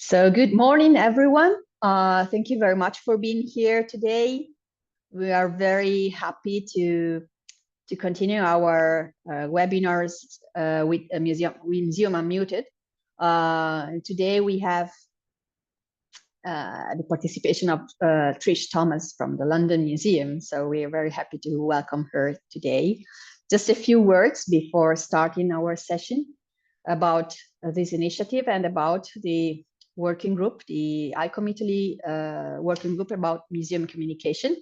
So good morning, everyone. Thank you very much for being here today. We are very happy to continue our webinars with Museum Unmuted. Today we have the participation of Trish Thomas from the London Museum. So we are very happy to welcome her today. Just a few words before starting our session about this initiative and about the working group, the ICOM Italy working group about museum communication,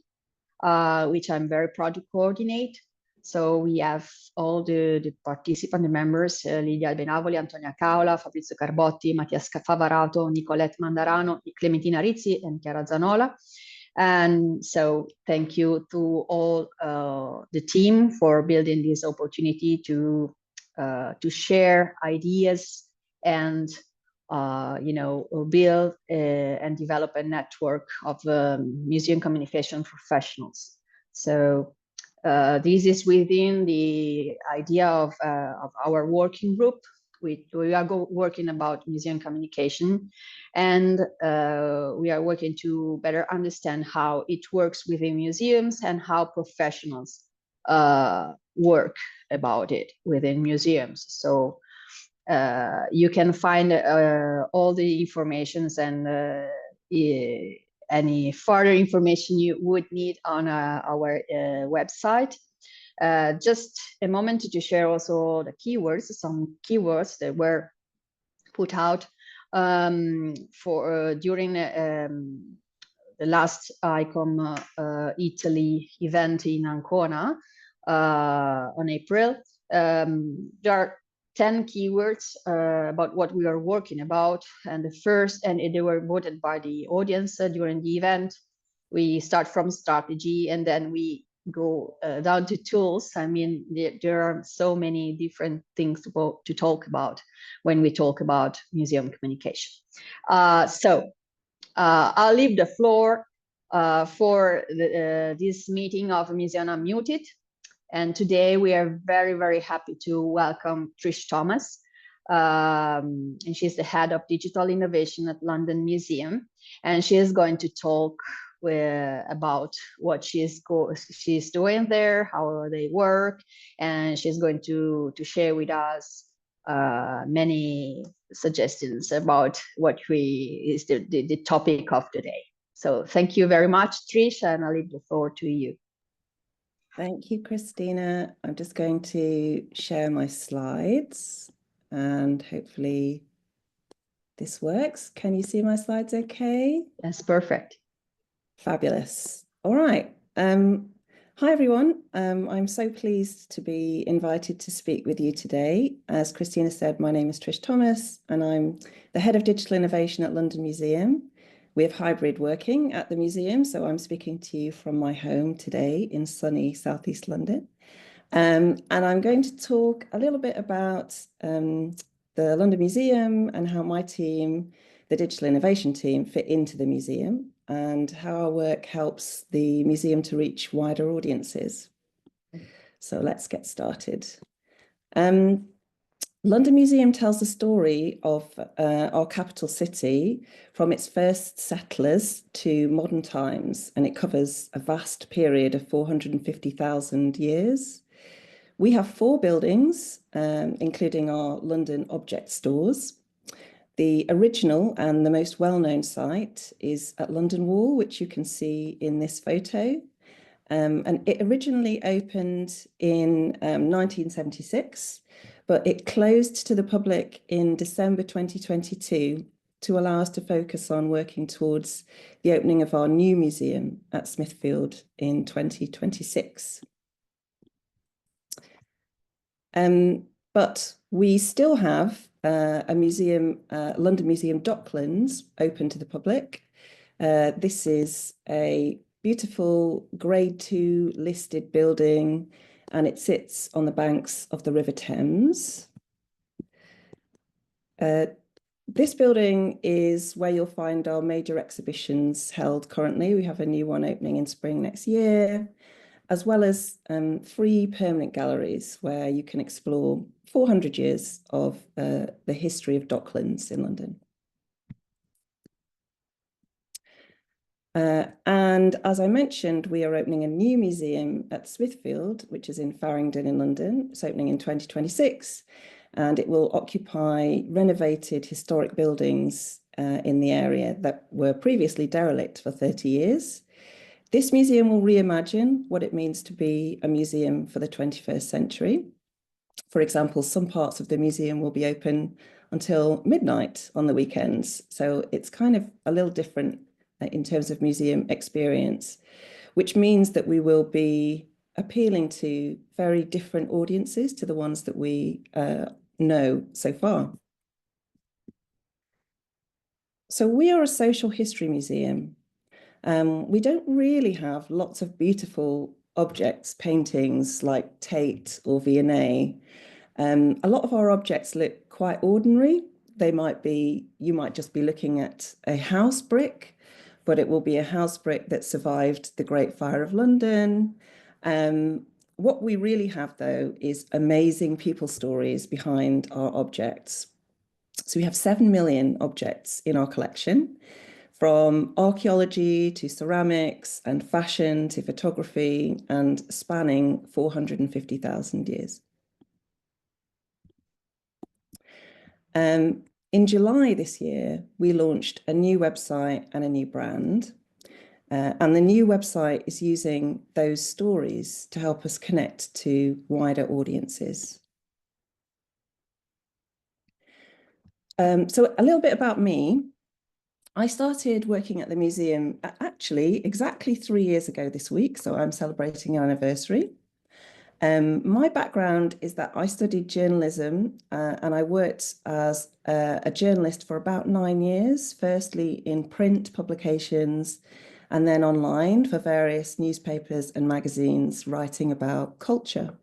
which I'm very proud to coordinate. So we have all the participants, the members, Lidia Albenavoli, Antonia Caola, Fabrizio Carbotti, Mattias Favarato, Nicolette Mandarano, Clementina Rizzi, and Chiara Zanola. And so thank you to all the team for building this opportunity to share ideas and build and develop a network of museum communication professionals. So this is within the idea of our working group. We are working about museum communication, and we are working to better understand how it works within museums and how professionals work about it within museums. So you can find all the informations and any further information you would need on our website. Just a moment to share also the keywords, some keywords that were put out for during the last ICOM Italy event in Ancona on April. There are 10 keywords about what we are working about, and the first, and they were voted by the audience during the event. We start from strategy, and then we go down to tools. I mean, there are so many different things to talk about when we talk about museum communication. So I'll leave the floor for this meeting of Museum Unmuted. And today we are very, very happy to welcome Trish Thomas. And she's the head of digital innovation at London Museum. And she is going to talk about what she's doing there, how they work. And she's going to share with us many suggestions about what is the topic of today. So thank you very much, Trish, and I'll leave the floor to you. Thank you, Cristina. I'm just going to share my slides and hopefully this works. Can you see my slides okay? That's perfect. Fabulous. All right. Hi, everyone. I'm so pleased to be invited to speak with you today. As Cristina said, my name is Trish Thomas, and I'm the head of digital innovation at London Museum. We have hybrid working at the museum, so I'm speaking to you from my home today in sunny Southeast London. And I'm going to talk a little bit about the London Museum and how my team, the digital innovation team, fit into the museum and how our work helps the museum to reach wider audiences. So let's get started. London Museum tells the story of our capital city from its first settlers to modern times, and it covers a vast period of 450,000 years. We have 4 buildings, including our London object stores. The original and the most well-known site is at London Wall, which you can see in this photo. And it originally opened in 1976, but it closed to the public in December 2022 to allow us to focus on working towards the opening of our new museum at Smithfield in 2026. But we still have a museum, London Museum Docklands, open to the public. This is a beautiful Grade 2 listed building, and it sits on the banks of the River Thames. This building is where you'll find our major exhibitions held currently. We have a new one opening in spring next year, as well as 3 permanent galleries where you can explore 400 years of the history of Docklands in London. And as I mentioned, we are opening a new museum at Smithfield, which is in Farringdon in London. It's opening in 2026, and it will occupy renovated historic buildings in the area that were previously derelict for 30 years. This museum will reimagine what it means to be a museum for the 21st century. For example, some parts of the museum will be open until midnight on the weekends. So it's kind of a little different in terms of museum experience, which means that we will be appealing to very different audiences to the ones that we know so far. So we are a social history museum. We don't really have lots of beautiful objects, paintings like Tate or V&A. A lot of our objects look quite ordinary. You might just be looking at a house brick, but it will be a house brick that survived the Great Fire of London. What we really have, though, is amazing people stories behind our objects. So we have 7 million objects in our collection, from archaeology to ceramics and fashion to photography, and spanning 450,000 years. In July this year, we launched a new website and a new brand. And the new website is using those stories to help us connect to wider audiences. So a little bit about me. I started working at the museum actually exactly 3 years ago this week, so I'm celebrating an anniversary. My background is that I studied journalism and I worked as a journalist for about 9 years, firstly in print publications and then online for various newspapers and magazines writing about culture.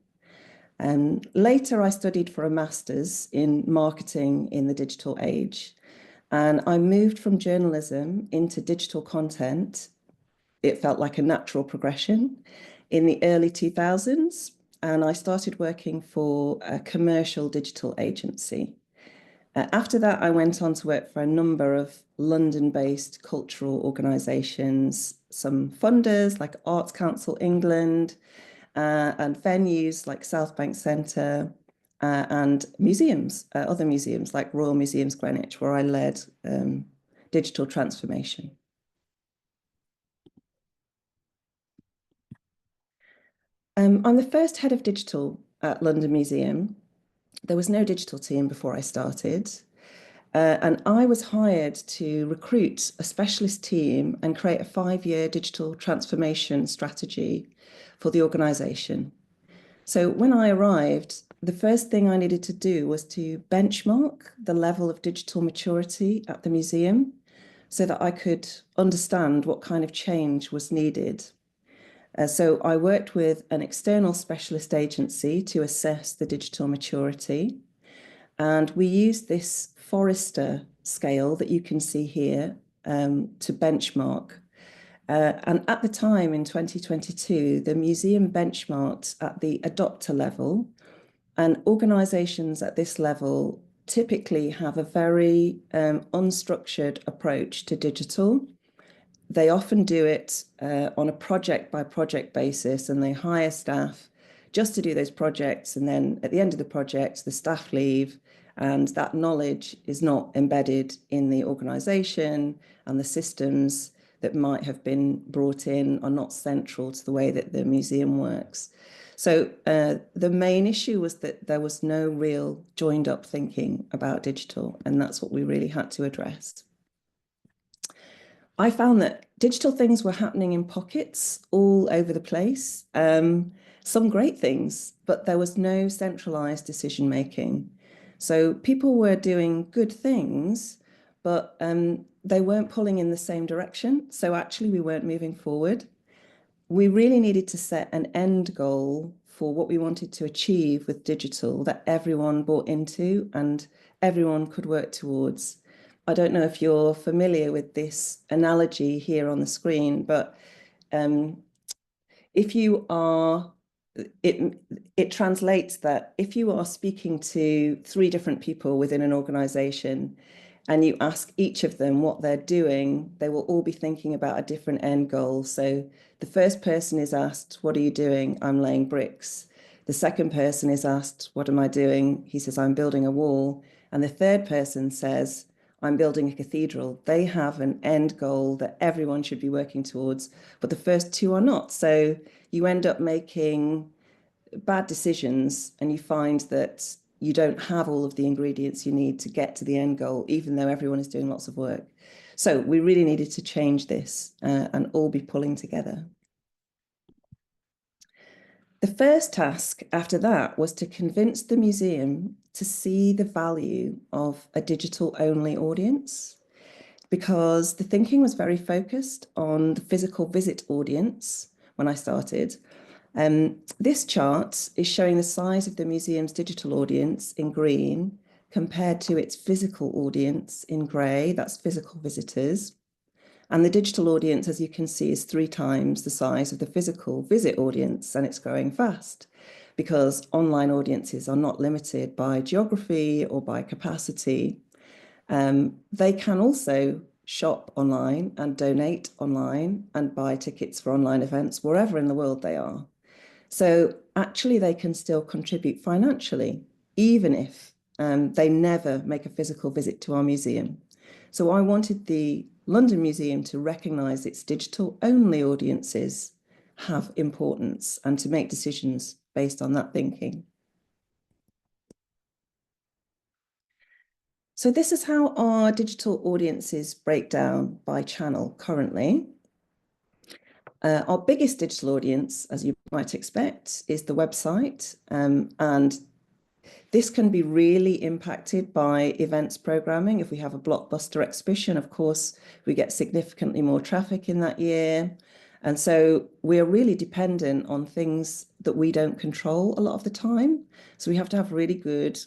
Later, I studied for a master's in marketing in the digital age, and I moved from journalism into digital content. It felt like a natural progression in the early 2000s, and I started working for a commercial digital agency. After that, I went on to work for a number of London-based cultural organisations, some funders like Arts Council England, and venues like South Bank Centre, and museums, other museums like Royal Museums Greenwich, where I led digital transformation. I'm the first head of digital at London Museum. There was no digital team before I started. And I was hired to recruit a specialist team and create a 5-year digital transformation strategy for the organisation. So when I arrived, the first thing I needed to do was to benchmark the level of digital maturity at the museum so that I could understand what kind of change was needed. So I worked with an external specialist agency to assess the digital maturity. And we used this Forrester scale that you can see here to benchmark. And at the time in 2022, the museum benchmarked at the adopter level, and organisations at this level typically have a very unstructured approach to digital. They often do it on a project by project basis, and they hire staff just to do those projects. And then at the end of the project, the staff leave, and that knowledge is not embedded in the organisation, and the systems that might have been brought in are not central to the way that the museum works. So the main issue was that there was no real joined up thinking about digital, and that's what we really had to address. I found that digital things were happening in pockets all over the place, some great things, but there was no centralized decision making. So people were doing good things, but they weren't pulling in the same direction. So actually we weren't moving forward. We really needed to set an end goal for what we wanted to achieve with digital that everyone bought into and everyone could work towards. I don't know if you're familiar with this analogy here on the screen, but if you are, it translates that if you are speaking to 3 different people within an organization and you ask each of them what they're doing, they will all be thinking about a different end goal. So the first person is asked, what are you doing? I'm laying bricks. The second person is asked, what am I doing? He says, I'm building a wall. And the third person says, I'm building a cathedral. They have an end goal that everyone should be working towards, but the first two are not. So you end up making bad decisions, and you find that you don't have all of the ingredients you need to get to the end goal, even though everyone is doing lots of work. So we really needed to change this and all be pulling together. The first task after that was to convince the museum to see the value of a digital-only audience, because the thinking was very focused on the physical visit audience when I started. This chart is showing the size of the museum's digital audience in green compared to its physical audience in grey, that's physical visitors. And the digital audience, as you can see, is 3 times the size of the physical visit audience, and it's growing fast because online audiences are not limited by geography or by capacity. They can also shop online and donate online and buy tickets for online events wherever in the world they are. So actually they can still contribute financially, even if they never make a physical visit to our museum. So I wanted the London Museum to recognise its digital-only audiences have importance and to make decisions based on that thinking. So this is how our digital audiences break down by channel currently. Our biggest digital audience, as you might expect, is the website, and this can be really impacted by events programming. If we have a blockbuster exhibition, of course, we get significantly more traffic in that year. And so we're really dependent on things that we don't control a lot of the time. So we have to have really good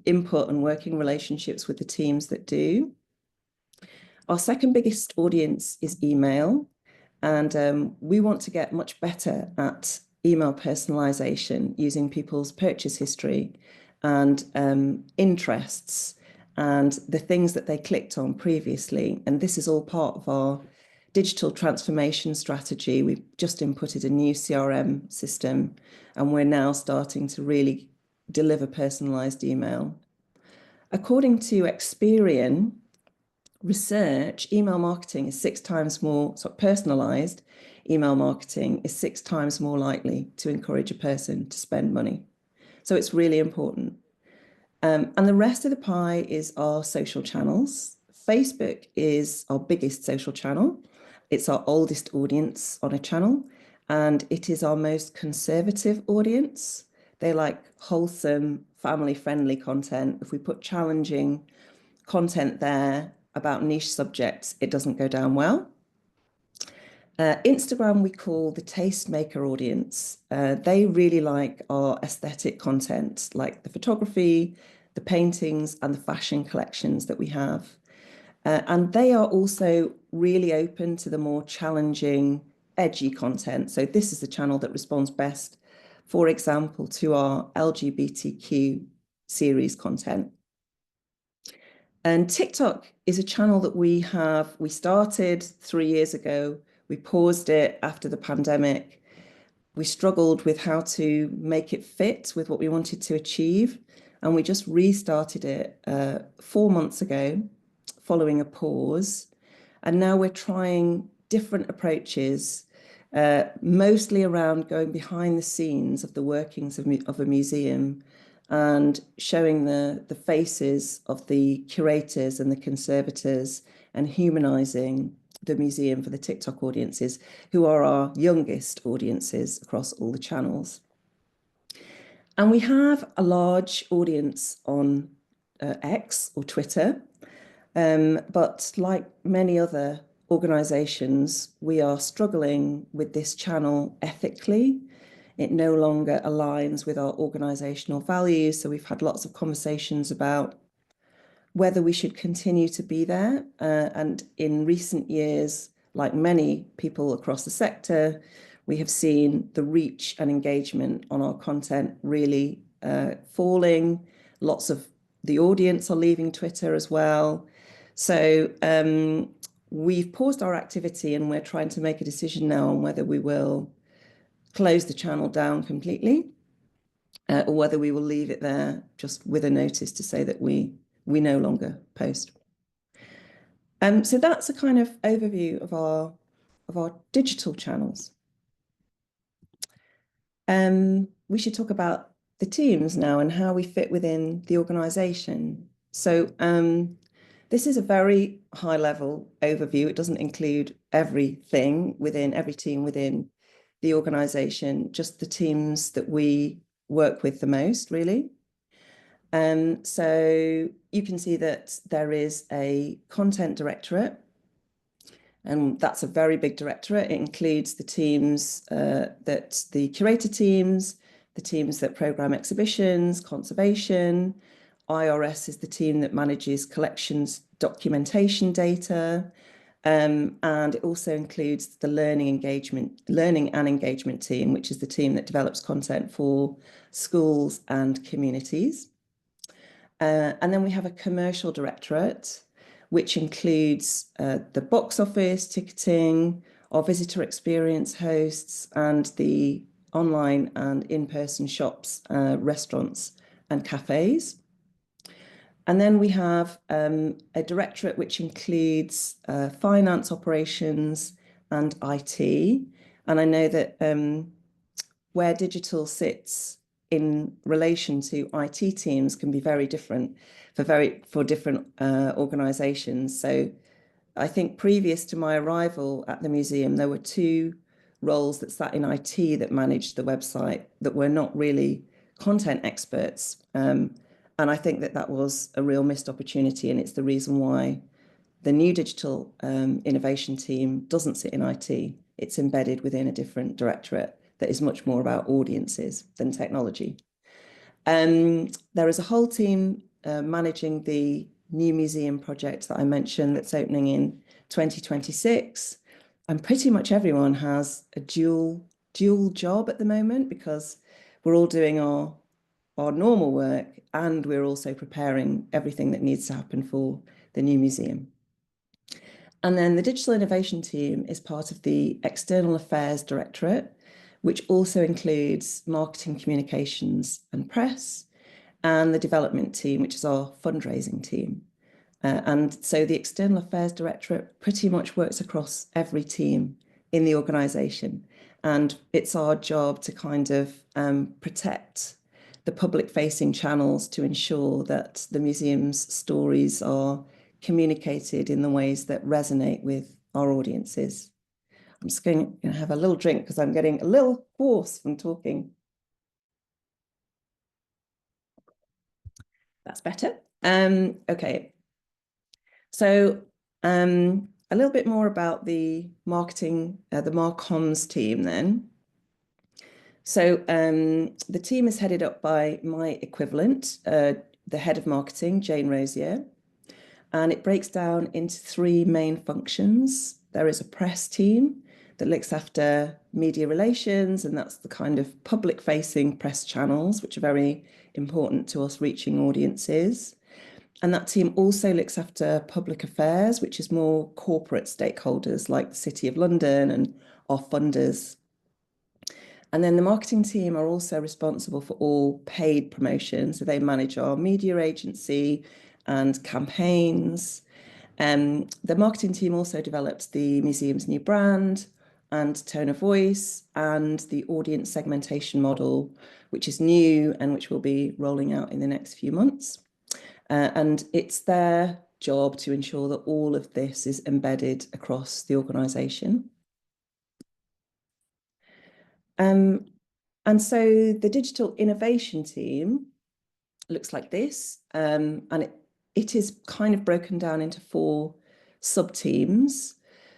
input and working relationships with the teams that do. Our second biggest audience is email. And we want to get much better at email personalization using people's purchase history and interests and the things that they clicked on previously. And this is all part of our digital transformation strategy. We've just inputted a new CRM system, and we're now starting to really deliver personalized email. According to Experian research, email marketing is 6 times more, so personalized email marketing is 6 times more likely to encourage a person to spend money. So it's really important. And the rest of the pie is our social channels. Facebook is our biggest social channel. It's our oldest audience on a channel, and it is our most conservative audience. They like wholesome, family-friendly content. If we put challenging content there about niche subjects, it doesn't go down well. Instagram we call the tastemaker audience. They really like our aesthetic content, like the photography, the paintings, and the fashion collections that we have. And they are also really open to the more challenging, edgy content. So this is the channel that responds best, for example, to our LGBTQ series content. And TikTok is a channel that we started 3 years ago. We paused it after the pandemic. We struggled with how to make it fit with what we wanted to achieve. And we just restarted it 4 months ago, following a pause. And now we're trying different approaches, mostly around going behind the scenes of the workings of a museum and showing the faces of the curators and the conservators and humanizing the museum for the TikTok audiences, who are our youngest audiences across all the channels. And we have a large audience on X or Twitter, but like many other organizations, we are struggling with this channel ethically. It no longer aligns with our organizational values. So we've had lots of conversations about whether we should continue to be there. And in recent years, like many people across the sector, we have seen the reach and engagement on our content really falling. Lots of the audience are leaving Twitter as well. So we've paused our activity and we're trying to make a decision now on whether we will close the channel down completely or whether we will leave it there just with a notice to say that we no longer post. So that's a kind of overview of our digital channels. We should talk about the teams now and how we fit within the organisation. So this is a very high level overview. It doesn't include everything within every team within the organisation, just the teams that we work with the most, really. So you can see that there is a content directorate, and that's a very big directorate. It includes the teams that the curator teams, the teams that program exhibitions, conservation. IRS is the team that manages collections, documentation data. And it also includes the learning and engagement team, which is the team that develops content for schools and communities. And then we have a commercial directorate, which includes the box office, ticketing, our visitor experience hosts, and the online and in-person shops, restaurants and cafes. And then we have a directorate which includes finance operations and IT. And I know that where digital sits in relation to IT teams can be very different for different organisations. So I think previous to my arrival at the museum, there were two roles that sat in IT that managed the website that were not really content experts. And I think that was a real missed opportunity, and it's the reason why the new digital innovation team doesn't sit in IT. It's embedded within a different directorate that is much more about audiences than technology. There is a whole team managing the new museum project that I mentioned that's opening in 2026. And pretty much everyone has a dual job at the moment, because we're all doing our normal work and we're also preparing everything that needs to happen for the new museum. And then the digital innovation team is part of the external affairs directorate, which also includes marketing, communications and press, and the development team, which is our fundraising team. And so the external affairs directorate pretty much works across every team in the organisation. And it's our job to kind of protect the public-facing channels to ensure that the museum's stories are communicated in the ways that resonate with our audiences. I'm just going to have a little drink because I'm getting a little hoarse from talking. That's better. Okay. So a little bit more about the marketing, the Marcoms team then. So the team is headed up by my equivalent, the head of marketing, Jane Rosier, and it breaks down into three main functions. There is a press team that looks after media relations, and that's the kind of public-facing press channels, which are very important to us reaching audiences. And that team also looks after public affairs, which is more corporate stakeholders like the City of London and our funders. And then the marketing team are also responsible for all paid promotion. So they manage our media agency and campaigns. The marketing team also developed the museum's new brand and tone of voice and the audience segmentation model, which is new and which we'll be rolling out in the next few months. And it's their job to ensure that all of this is embedded across the organisation. And so the digital innovation team looks like this, and it is kind of broken down into 4 sub-teams.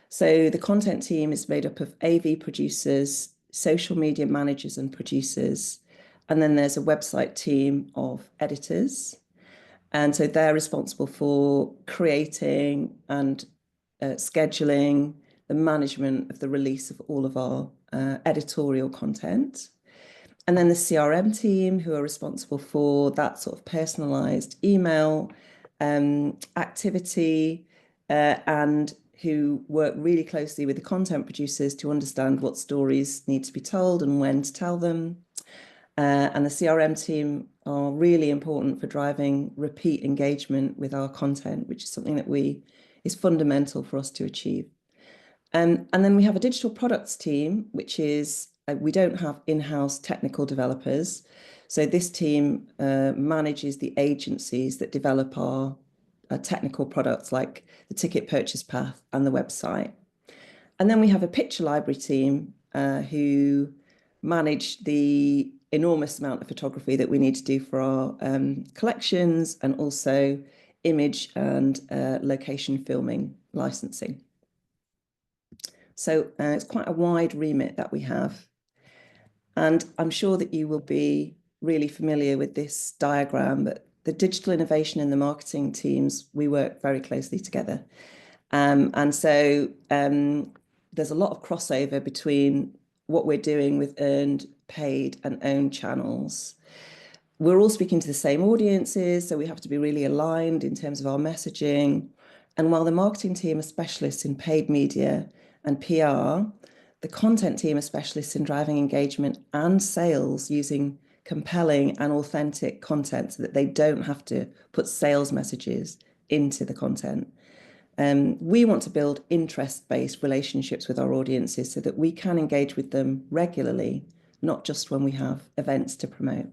So the content team is made up of AV producers, social media managers and producers, and then there's a website team of editors. And so they're responsible for creating and scheduling the management of the release of all of our editorial content. And then the CRM team, who are responsible for that sort of personalized email activity, and who work really closely with the content producers to understand what stories need to be told and when to tell them. And the CRM team are really important for driving repeat engagement with our content, which is something that is fundamental for us to achieve. And then we have a digital products team, which is, we don't have in-house technical developers. So this team manages the agencies that develop our technical products like the ticket purchase path and the website. And then we have a picture library team who manage the enormous amount of photography that we need to do for our collections, and also image and location filming licensing. So it's quite a wide remit that we have. And I'm sure that you will be really familiar with this diagram, but the digital innovation and the marketing teams, we work very closely together. And so there's a lot of crossover between what we're doing with earned, paid and owned channels. We're all speaking to the same audiences, so we have to be really aligned in terms of our messaging. And while the marketing team are specialists in paid media and PR, the content team are specialists in driving engagement and sales using compelling and authentic content so that they don't have to put sales messages into the content. We want to build interest-based relationships with our audiences so that we can engage with them regularly, not just when we have events to promote.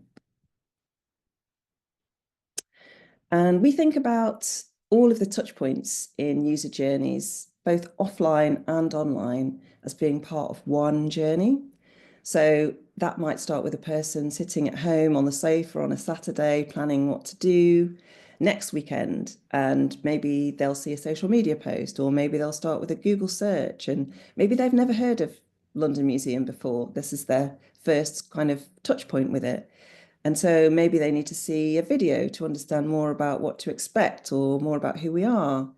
And we think about all of the touch points in user journeys, both offline and online, as being part of one journey. So that might start with a person sitting at home on the sofa on a Saturday, planning what to do next weekend, and maybe they'll see a social media post, or maybe they'll start with a Google search, and maybe they've never heard of London Museum before. This is their first kind of touch point with it. And so maybe they need to see a video to understand more about what to expect or more about who we are.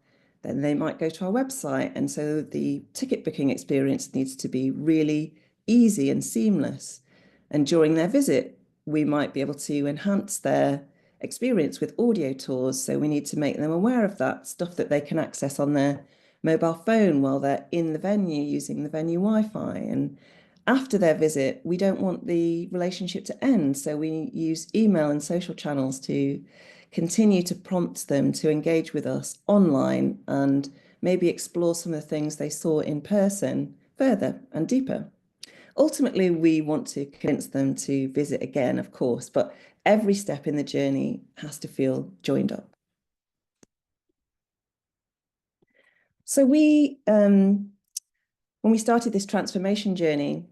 Then they might go to our website. And so the ticket booking experience needs to be really easy and seamless. And during their visit, we might be able to enhance their experience with audio tours. So we need to make them aware of that stuff that they can access on their mobile phone while they're in the venue using the venue Wi-Fi. And after their visit, we don't want the relationship to end. So we use email and social channels to continue to prompt them to engage with us online and maybe explore some of the things they saw in person further and deeper. Ultimately, we want to convince them to visit again, of course, but every step in the journey has to feel joined up. So when we started this transformation journey,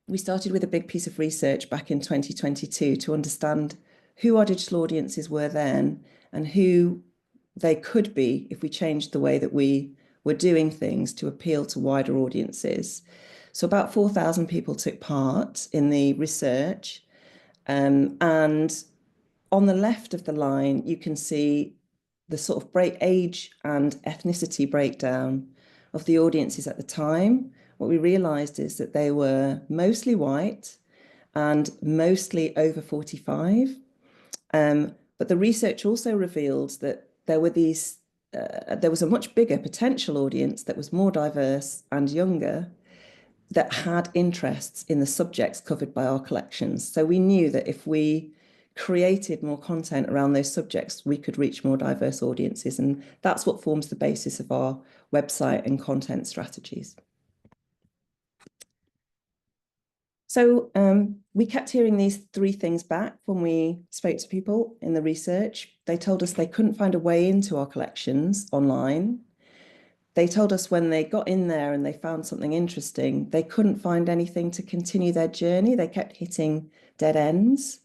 we started with a big piece of research back in 2022 to understand who our digital audiences were then and who they could be if we changed the way that we were doing things to appeal to wider audiences. So about 4,000 people took part in the research. And on the left of the line, you can see the sort of age and ethnicity breakdown of the audiences at the time. What we realized is that they were mostly white and mostly over 45. But the research also revealed that there was a much bigger potential audience that was more diverse and younger, that had interests in the subjects covered by our collections. So we knew that if we created more content around those subjects, we could reach more diverse audiences. And that's what forms the basis of our website and content strategies. So we kept hearing these three things back when we spoke to people in the research. They told us they couldn't find a way into our collections online. They told us when they got in there and they found something interesting, they couldn't find anything to continue their journey. They kept hitting dead ends.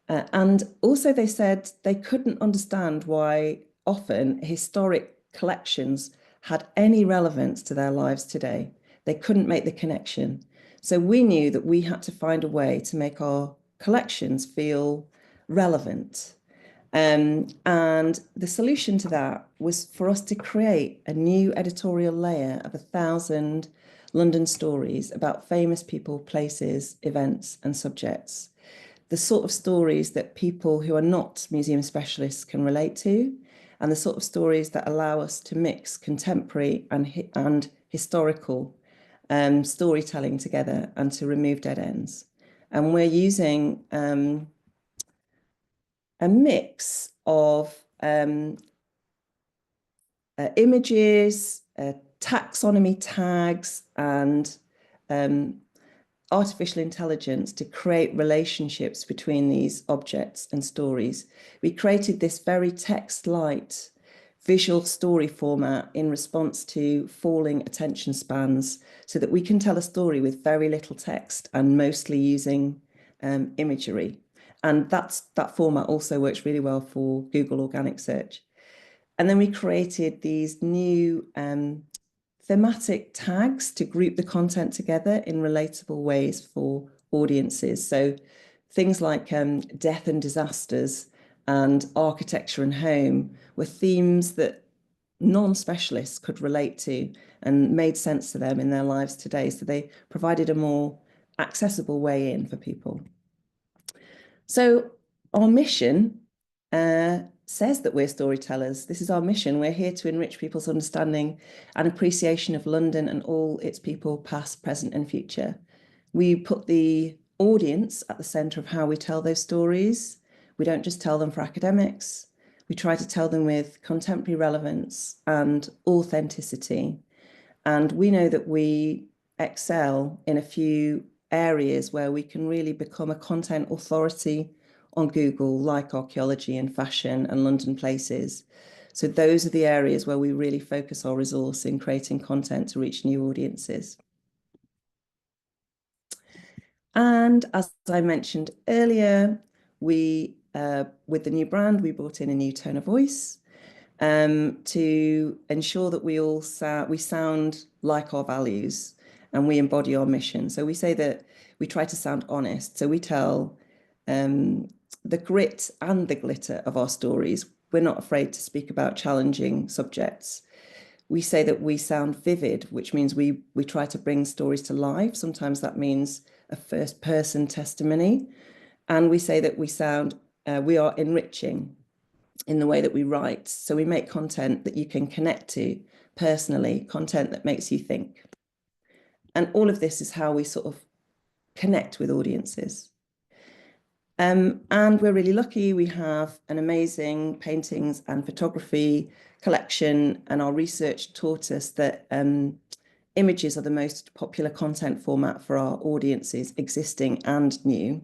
And also they said they couldn't understand why often historic collections had any relevance to their lives today. They couldn't make the connection. So we knew that we had to find a way to make our collections feel relevant. And the solution to that was for us to create a new editorial layer of 1,000 London stories about famous people, places, events, and subjects. The sort of stories that people who are not museum specialists can relate to, and the sort of stories that allow us to mix contemporary and historical storytelling together and to remove dead ends. And we're using a mix of images, taxonomy tags, and artificial intelligence to create relationships between these objects and stories. We created this very text-light visual story format in response to falling attention spans, so that we can tell a story with very little text and mostly using imagery. And that format also works really well for Google organic search. And then we created these new thematic tags to group the content together in relatable ways for audiences. So things like death and disasters and architecture and home were themes that non-specialists could relate to and made sense to them in their lives today. So they provided a more accessible way in for people. So our mission says that we're storytellers. This is our mission. We're here to enrich people's understanding and appreciation of London and all its people, past, present, and future. We put the audience at the centre of how we tell those stories. We don't just tell them for academics. We try to tell them with contemporary relevance and authenticity. And we know that we excel in a few areas where we can really become a content authority on Google, like archaeology and fashion and London places. So those are the areas where we really focus our resource in creating content to reach new audiences. And as I mentioned earlier, we, with the new brand, we brought in a new tone of voice to ensure that we sound like our values and we embody our mission. So we say that we try to sound honest. So we tell the grit and the glitter of our stories. We're not afraid to speak about challenging subjects. We say that we sound vivid, which means we try to bring stories to life. Sometimes that means a first-person testimony. And we say that we are enriching in the way that we write. So we make content that you can connect to personally, content that makes you think. And all of this is how we sort of connect with audiences. And we're really lucky. We have an amazing paintings and photography collection, and our research taught us that images are the most popular content format for our audiences, existing and new.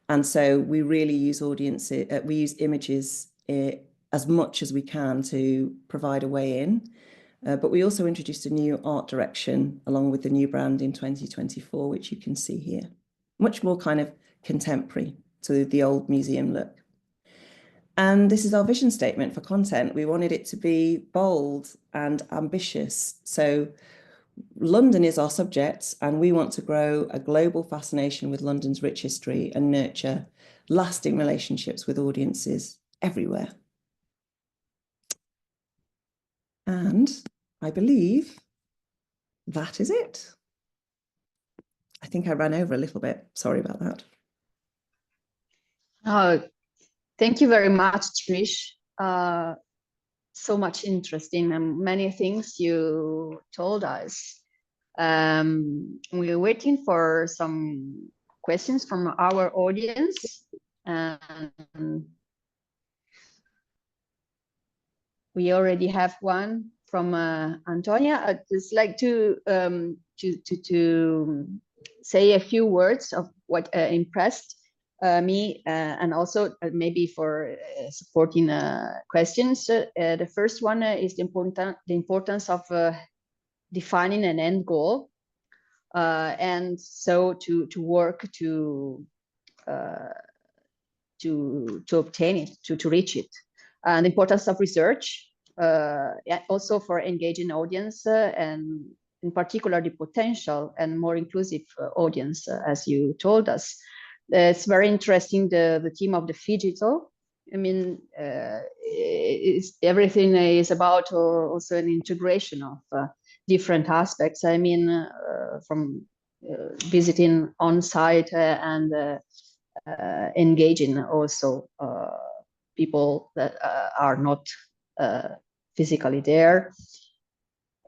And so we really use we use images as much as we can to provide a way in. But we also introduced a new art direction along with the new brand in 2024, which you can see here. Much more kind of contemporary to the old museum look. And this is our vision statement for content. We wanted it to be bold and ambitious. So London is our subject, and we want to grow a global fascination with London's rich history and nurture lasting relationships with audiences everywhere. And I believe that is it. I think I ran over a little bit. Sorry about that. Oh, thank you very much, Trish. So much interesting and many things you told us. We're waiting for some questions from our audience. We already have one from Antonia. I'd just like to say a few words of what impressed me, and also maybe for supporting questions. The first one is the importance of defining an end goal, and so to work to obtain it, to reach it. And the importance of research, also for engaging audience, and in particular the potential and more inclusive audience, as you told us. It's very interesting, the theme of the phygital. I mean, everything is about also an integration of different aspects. I mean, from visiting on site and engaging also people that are not physically there.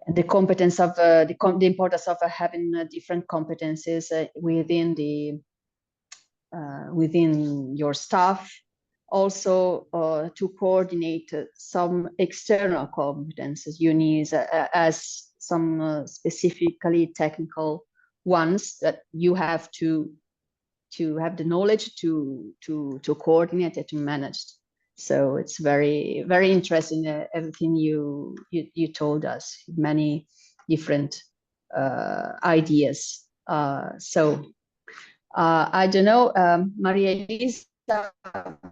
And the competence of the importance of having different competencies within your staff. Also to coordinate some external competences you need as some specifically technical ones that you have to have the knowledge to coordinate and to manage. So it's very, very interesting, everything you told us, many different ideas. So I don't know, Maria Elisa,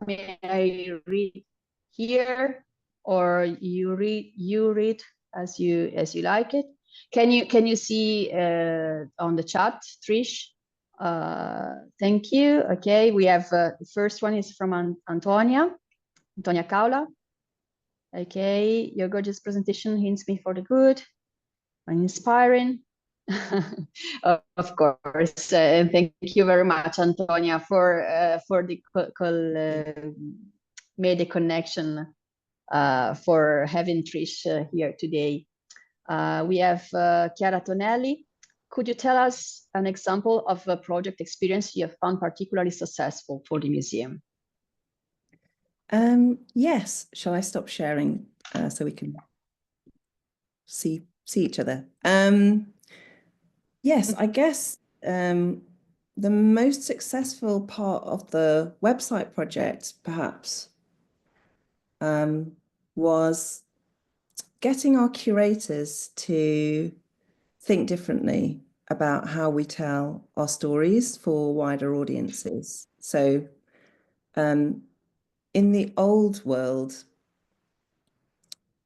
may I read here, or you read as you like it? Can you see on the chat, Trish? Thank you. Okay, we have the first one is from Antonia Caula. Okay, your gorgeous presentation hints me for the good and inspiring. Of course, and thank you very much, Antonia, for made the connection for having Trish here today. We have Chiara Tonelli. Could you tell us an example of a project experience you have found particularly successful for the museum? Yes. Shall I stop sharing so we can see each other? Yes, I guess the most successful part of the website project, perhaps, was getting our curators to think differently about how we tell our stories for wider audiences. So in the old world,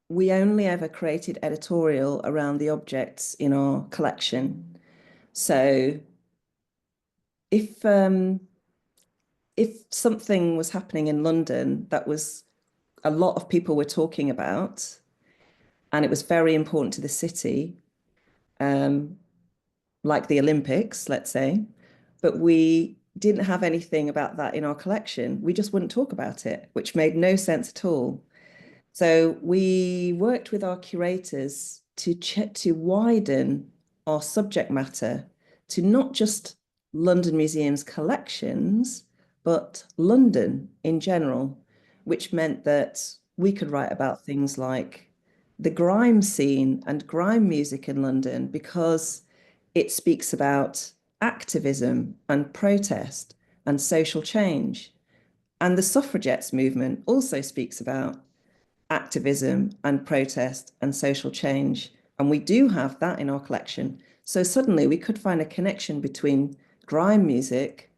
we only ever created editorial around the objects in our collection. So if something was happening in London that was a lot of people were talking about, and it was very important to the city, like the Olympics, let's say, but we didn't have anything about that in our collection, we just wouldn't talk about it, which made no sense at all. So we worked with our curators to widen our subject matter to not just London Museum's collections, but London in general, which meant that we could write about things like the grime scene and grime music in London, because it speaks about activism and protest and social change. And the suffragettes movement also speaks about activism and protest and social change. And we do have that in our collection. So suddenly we could find a connection between grime music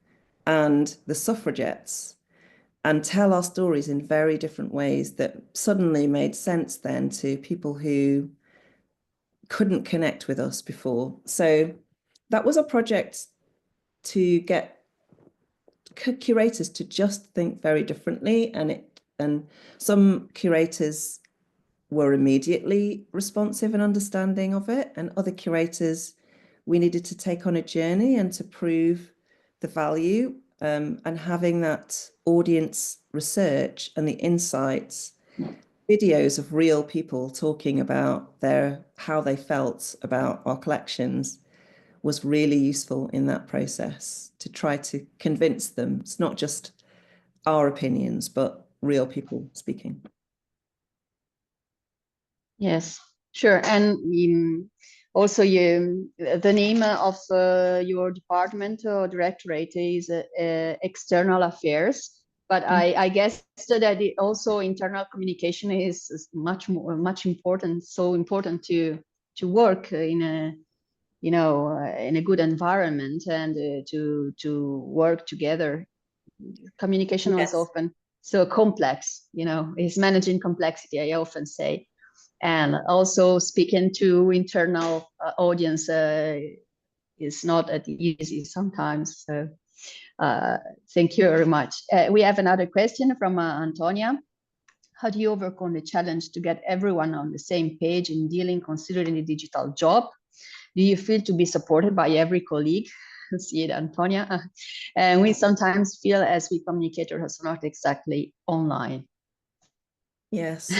and the suffragettes and tell our stories in very different ways that suddenly made sense then to people who couldn't connect with us before. So that was a project to get curators to just think very differently, and some curators were immediately responsive and understanding of it, and other curators we needed to take on a journey and to prove the value, and having that audience research and the insights, videos of real people talking about how they felt about our collections was really useful in that process to try to convince them it's not just our opinions, but real people speaking. Yes, sure. And also the name of your department or directorate is External Affairs, but I guess that also internal communication is much important, so important to work in a in a good environment and to work together. Communication is often so complex, is managing complexity, I often say. And also speaking to internal audience is not that easy sometimes. So thank you very much. We have another question from Antonia. How do you overcome the challenge to get everyone on the same page in considering the digital job? Do you feel to be supported by every colleague? See it, Antonia. And we sometimes feel as we communicators are not exactly online. Yes.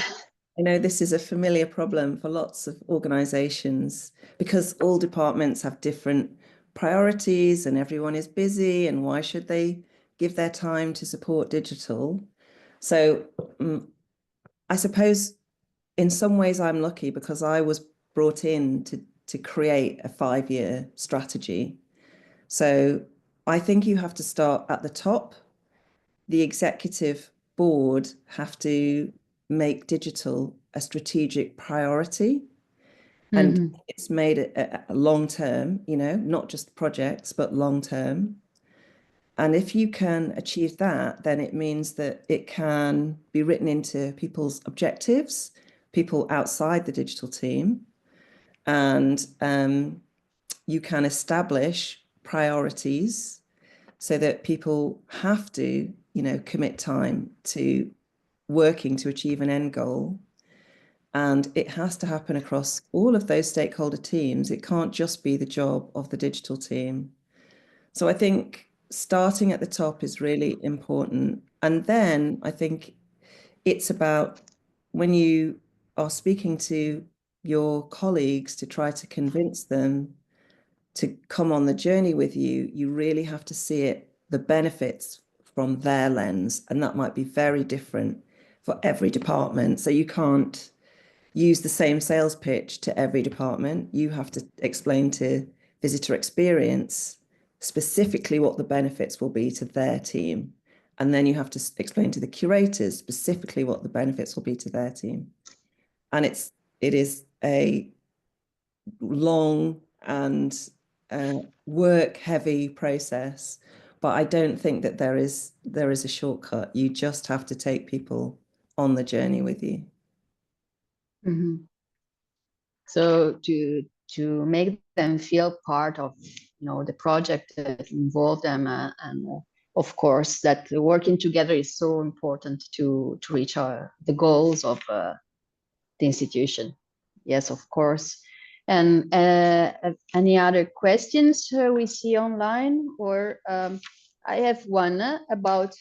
I know this is a familiar problem for lots of organizations because all departments have different priorities and everyone is busy, and why should they give their time to support digital? So I suppose in some ways I'm lucky because I was brought in to create a 5-year strategy. So I think you have to start at the top. The executive board have to make digital a strategic priority. And it's made a long term, you know, not just projects, but long term. And if you can achieve that, then it means that it can be written into people's objectives, people outside the digital team, and you can establish priorities so that people have to, you know, commit time to working to achieve an end goal. And it has to happen across all of those stakeholder teams. It can't just be the job of the digital team. So I think starting at the top is really important. And then I think it's about when you are speaking to your colleagues to try to convince them to come on the journey with you, you really have to see it, the benefits from their lens. And that might be very different for every department. So you can't use the same sales pitch to every department. You have to explain to visitor experience specifically what the benefits will be to their team. And then you have to explain to the curators specifically what the benefits will be to their team. And it is a long and work-heavy process, but I don't think that there is a shortcut. You just have to take people on the journey with you. So to make them feel part of, you know, the project that involve them, and of course that working together is so important to reach the goals of the institution. Yes, of course. And any other questions we see online, or I have one about.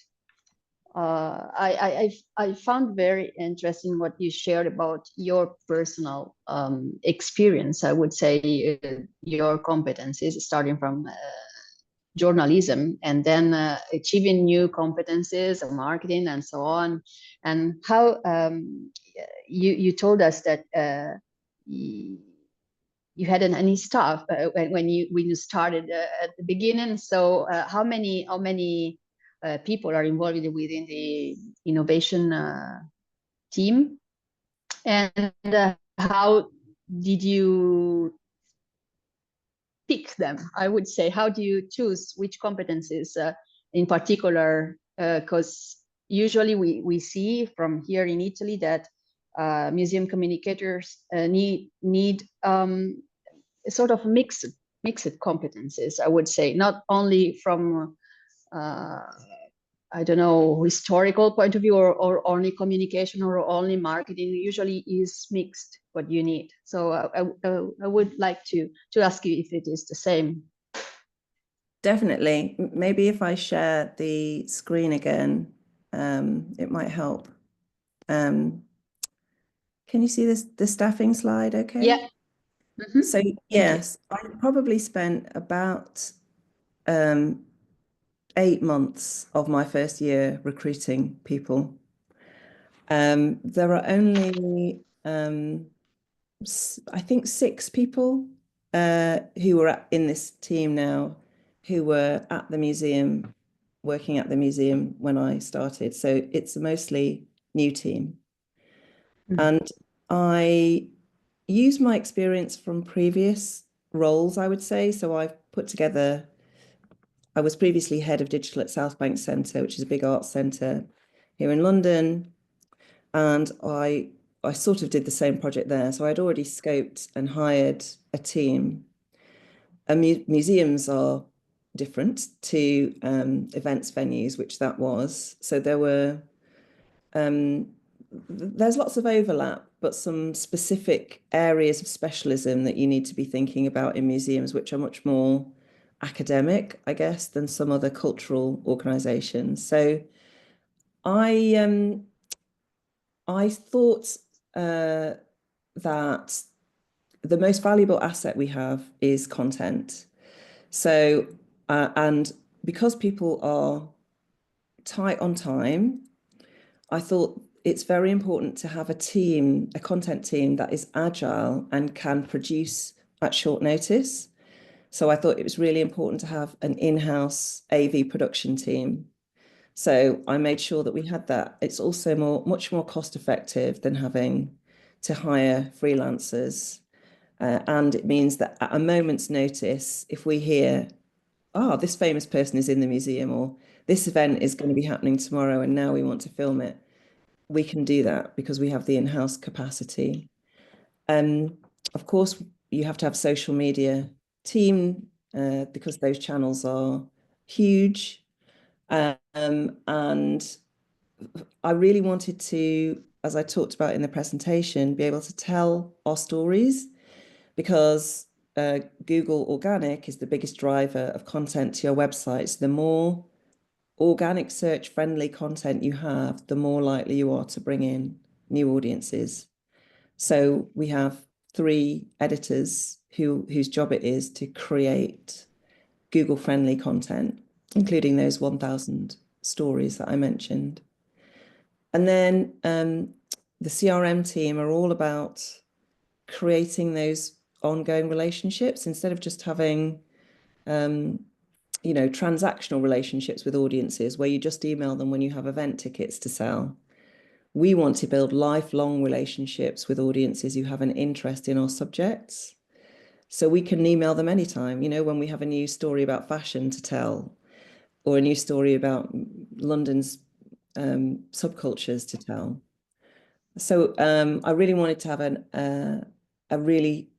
I found very interesting what you shared about your personal experience. I would say your competencies starting from journalism and then achieving new competencies of marketing and so on, and how you told us that you hadn't any staff when you started at the beginning. So how many people are involved within the innovation team, and how did you pick them? I would say, how do you choose which competencies in particular? Because usually we see from here in Italy that museum communicators need sort of mixed competencies. I would say, not only from I don't know, historical point of view, or only communication or only marketing. Usually is mixed what you need. So I would like to ask you if it is the same. Definitely. Maybe if I share the screen again, it might help. Can you see the staffing slide okay? Yeah. So yes, I probably spent about 8 months of my first year recruiting people. There are only I think 6 people who were in this team now who were at the museum, working at the museum when I started. So it's a mostly new team. And I use my experience from previous roles, I would say. So I've put together, I was previously head of digital at South Bank Centre, which is a big arts centre here in London. And I sort of did the same project there. So I'd already scoped and hired a team. And museums are different to events venues, which that was. So there were, there's lots of overlap, but some specific areas of specialism that you need to be thinking about in museums, which are much more academic, I guess, than some other cultural organizations. So I thought that the most valuable asset we have is content. So, and because people are tight on time, I thought it's very important to have a team, a content team that is agile and can produce at short notice. So I thought it was really important to have an in-house AV production team. So I made sure that we had that. It's also much more cost effective than having to hire freelancers. And it means that at a moment's notice, if we hear, oh, this famous person is in the museum, or this event is going to be happening tomorrow and now we want to film it, we can do that because we have the in-house capacity. Of course, you have to have social media team because those channels are huge. And I really wanted to, as I talked about in the presentation, be able to tell our stories because Google Organic is the biggest driver of content to your websites. The more organic search friendly content you have, the more likely you are to bring in new audiences. So we have 3 editors whose job it is to create Google friendly content, including those 1,000 stories that I mentioned. And then the CRM team are all about creating those ongoing relationships instead of just having transactional relationships with audiences where you just email them when you have event tickets to sell. We want to build lifelong relationships with audiences who have an interest in our subjects. So we can email them anytime, when we have a new story about fashion to tell, or a new story about London's subcultures to tell. So I really wanted to have a really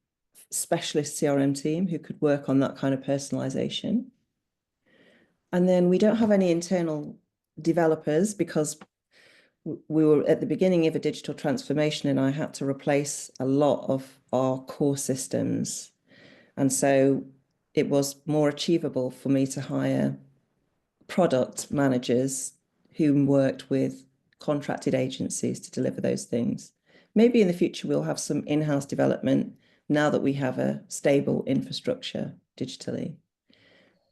specialist CRM team who could work on that kind of personalization. And then we don't have any internal developers because we were at the beginning of a digital transformation and I had to replace a lot of our core systems. And so it was more achievable for me to hire product managers who worked with contracted agencies to deliver those things. Maybe in the future, we'll have some in-house development now that we have a stable infrastructure digitally.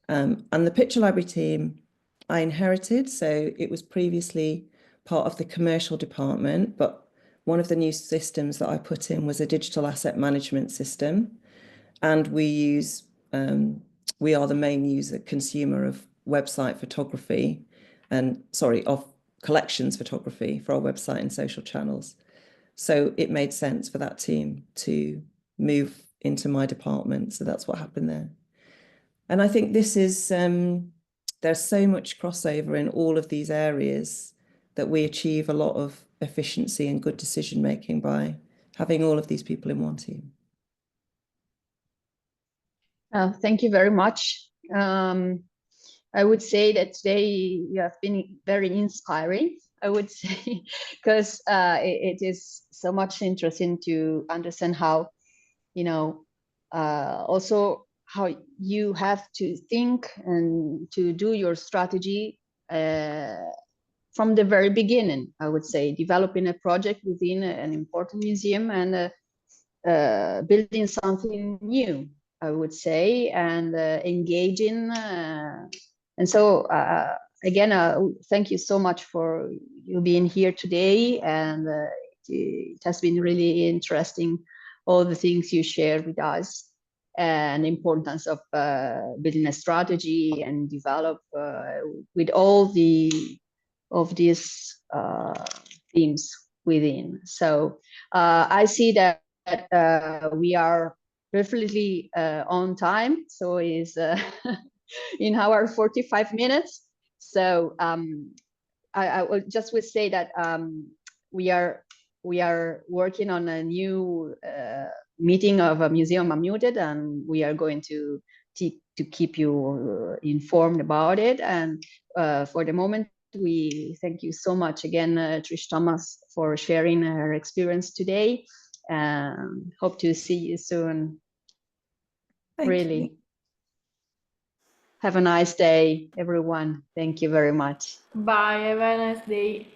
And the picture library team I inherited. So it was previously part of the commercial department, but one of the new systems that I put in was a digital asset management system. And we are the main consumer of website photography of collections photography for our website and social channels. So it made sense for that team to move into my department. So that's what happened there. And I think this is, there's so much crossover in all of these areas that we achieve a lot of efficiency and good decision making by having all of these people in one team. Thank you very much. I would say that today you have been very inspiring, I would say, because it is so much interesting to understand how, also how you have to think and to do your strategy from the very beginning, I would say, developing a project within an important museum and building something new, I would say, and engaging. And so, again, thank you so much for you being here today. And it has been really interesting, all the things you shared with us and the importance of building a strategy and develop with all of these themes within. So I see that we are perfectly on time. So is in our 45 minutes. So I just would say that we are working on a new meeting of a Museum Unmuted, and we are going to keep you informed about it. And for the moment, we thank you so much again, Trish Thomas, for sharing her experience today. Hope to see you soon. Thank really. you. Have a nice day, everyone. Thank you very much. Bye. Have a nice day.